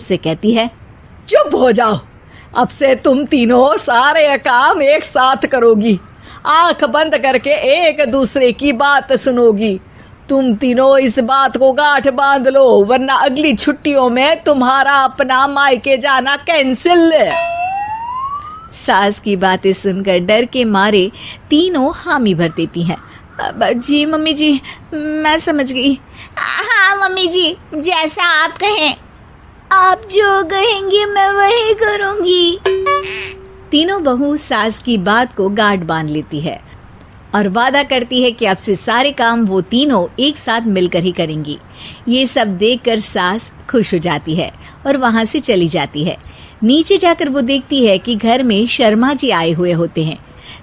से कहती है, चुप हो जाओ, अब से तुम तीनों सारे काम एक साथ करोगी, आंख बंद करके एक दूसरे की बात सुनोगी। तुम तीनों इस बात को गांठ बांध लो, वरना अगली छुट्टियों में तुम्हारा अपना मायके जाना कैंसिल। सास की बातें सुनकर डर के मारे तीनों हामी भर देती हैं। जी मम्मी जी, मैं समझ गई। हाँ मम्मी जी, जैसा आप कहें, आप जो कहेंगी मैं वही करूंगी। तीनों बहू सास की बात को गांठ बांध लेती है और वादा करती है कि अब से सारे काम वो तीनों एक साथ मिलकर ही करेंगी। ये सब देखकर सास खुश हो जाती है और वहां से चली जाती है। नीचे जाकर वो देखती है कि घर में शर्मा जी आए हुए होते हैं।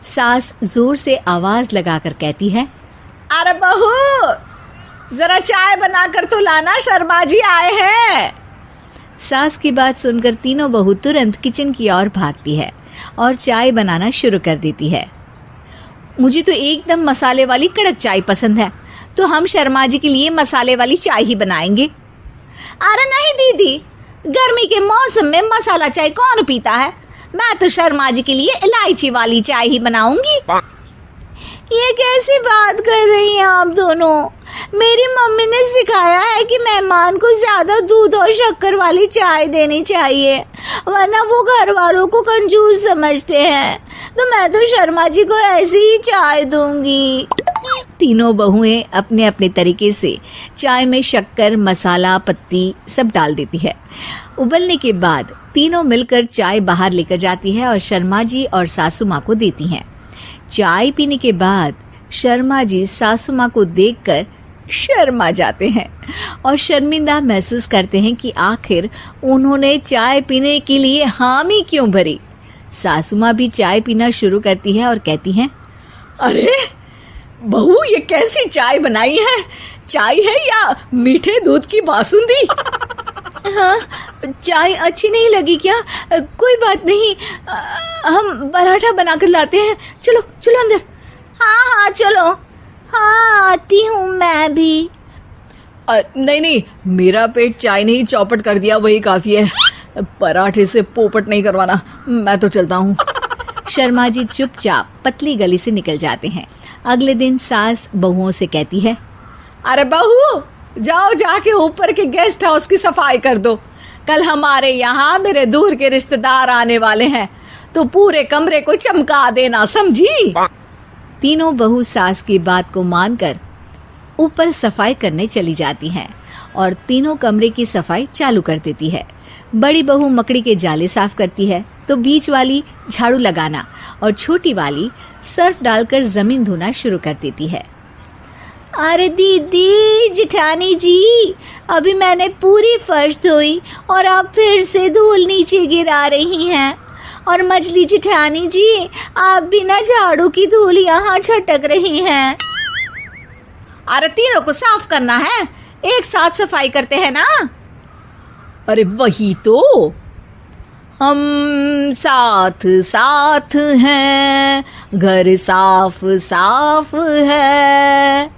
सास जोर से आवाज लगाकर कहती है, अरे बहू, जरा चाय बनाकर तो लाना, शर्मा जी आए हैं। सास की बात सुनकर तीनों बहू तुरंत किचन की ओर भागती है और चाय बनाना शुरू कर देती है। मुझे तो एकदम मसाले वाली कड़क चाय पसंद है, तो हम शर्मा जी के लिए मसाले वाली चाय ही बनाएंगे। अरे नहीं दीदी, गर्मी के मौसम में मसाला चाय कौन पीता है? मैं तो शर्मा जी के लिए इलायची वाली चाय ही बनाऊंगी। ये कैसी बात कर रही हैं आप दोनों? मेरी मम्मी ने सिखाया है कि मेहमान को ज्यादा दूध और शक्कर वाली चाय देनी चाहिए, वरना वो घर वालों को कंजूस समझते हैं। तो मैं तो शर्मा जी को ऐसी ही चाय दूंगी। तीनों बहुएं अपने अपने तरीके से चाय में शक्कर, मसाला, पत्ती सब डाल देती है। उबलने के बाद तीनों मिलकर चाय बाहर लेकर जाती है और शर्मा जी और सासू माँ को देती हैं। चाय पीने के बाद शर्मा जी सासू माँ को देखकर शर्मा जाते हैं और शर्मिंदा महसूस करते हैं कि आखिर उन्होंने चाय पीने के लिए हामी क्यों भरी। सासू माँ भी चाय पीना शुरू करती है और कहती हैं, अरे बहू, ये कैसी चाय बनाई है? चाय है या मीठे दूध की बासुंदी? हाँ, चाय अच्छी नहीं लगी क्या? कोई बात नहीं, हम पराठा बनाकर लाते हैं। चलो चलो अंदर। हाँ चलो, हाँ आती हूँ मैं भी। नहीं, मेरा पेट चाय ने ही चौपट कर दिया, वही काफी है। पराठे से पोपट नहीं करवाना, मैं तो चलता हूँ। शर्मा जी चुपचाप पतली गली से निकल जाते हैं। अगले दिन सास बहुओं से कहती है, अरे बहू, जाओ जाके ऊपर के गेस्ट हाउस की सफाई कर दो। कल हमारे यहाँ मेरे दूर के रिश्तेदार आने वाले हैं, तो पूरे कमरे को चमका देना, समझी? तीनों बहू सास की बात को मानकर ऊपर सफाई करने चली जाती हैं और तीनों कमरे की सफाई चालू कर देती है। बड़ी बहू मकड़ी के जाले साफ करती है, तो बीच वाली झाड़ू लगाना और छोटी वाली सर्फ डालकर जमीन धोना शुरू कर देती है। अरे दीदी, जिठानी जी, अभी मैंने पूरी फर्श धोई और आप फिर से धूल नीचे गिरा रही हैं। और मछली जिठानी जी, आप बिना झाड़ू की धूल यहाँ छटक रही हैं। अरे तीनों को साफ करना है, एक साथ सफाई करते हैं ना। अरे वही तो, हम साथ साथ हैं, घर साफ साफ है।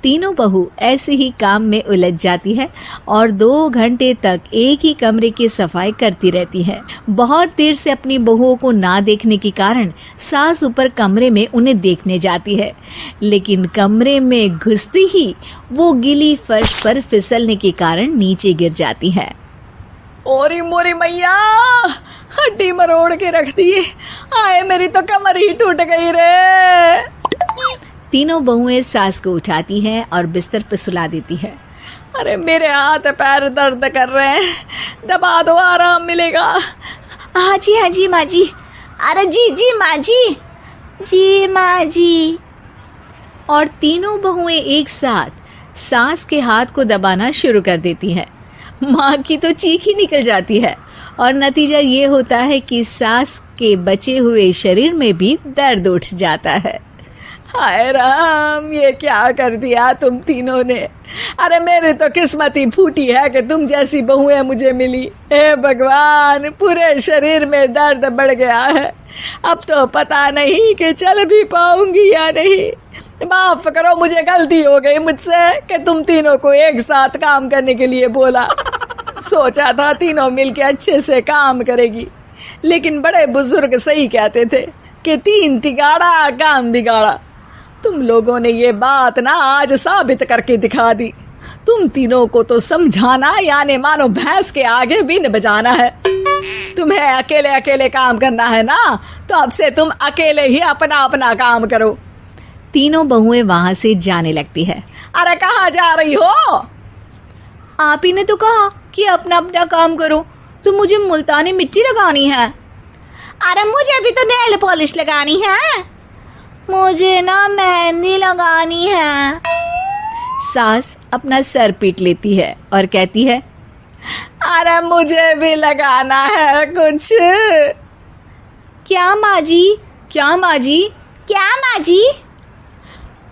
तीनों बहू ऐसे ही काम में उलझ जाती है और 2 घंटे तक एक ही कमरे की सफाई करती रहती है। बहुत देर से अपनी बहुओं को ना देखने के कारण सास ऊपर कमरे में उन्हें देखने जाती है, लेकिन कमरे में घुसते ही वो गीली फर्श पर फिसलने के कारण नीचे गिर जाती है। ओरी मोरी मैया, हड्डी मरोड़ के रख दी। आए, मेरी तो कमर ही टूट गई रे। तीनों बहुएं सास को उठाती हैं और बिस्तर पर सुला देती है। अरे मेरे हाथ पैर दर्द कर रहे हैं, दबा दो, आराम मिलेगा। हाँ जी माँ जी। अरे जी माँ जी, जी माँ जी। और तीनों बहुएं एक साथ सास के हाथ को दबाना शुरू कर देती हैं। माँ की तो चीख ही निकल जाती है और नतीजा ये होता है कि सास के बचे हुए शरीर में भी दर्द उठ जाता है। हाय राम, ये क्या कर दिया तुम तीनों ने। अरे मेरी तो किस्मत ही फूटी है कि तुम जैसी बहुएं मुझे मिली। हे भगवान, पूरे शरीर में दर्द बढ़ गया है। अब तो पता नहीं कि चल भी पाऊंगी या नहीं। माफ करो, मुझे गलती हो गई मुझसे कि तुम तीनों को एक साथ काम करने के लिए बोला। सोचा था तीनों मिलके अच्छे से काम करेगी, लेकिन बड़े बुजुर्ग सही कहते थे कि 3 तिगाड़ा काम बिगाड़ा। तुम लोगों ने ये बात ना आज साबित करके दिखा दी। तुम तीनों को तो समझाना यानी मानो भैंस के आगे बीन बजाना है। तुम्हें अकेले अकेले काम करना है ना, तो अब से तुम अकेले ही अपना अपना काम करो। तीनों बहुएं वहां से जाने लगती है। अरे कहाँ जा रही हो? आप ही ने तो कहा कि अपना अपना काम करो, तो मुझे मुल्तानी मिट्टी लगानी है। अरे मुझे भी तो नेल पॉलिश लगानी है। मुझे ना मेहंदी लगानी है। सास अपना सर पीट लेती है और कहती है, अरे मुझे भी लगाना है कुछ। क्या माँ जी? क्या माँ जी? क्या माँ जी?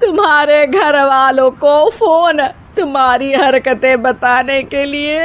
तुम्हारे घर वालों को फोन तुम्हारी हरकतें बताने के लिए।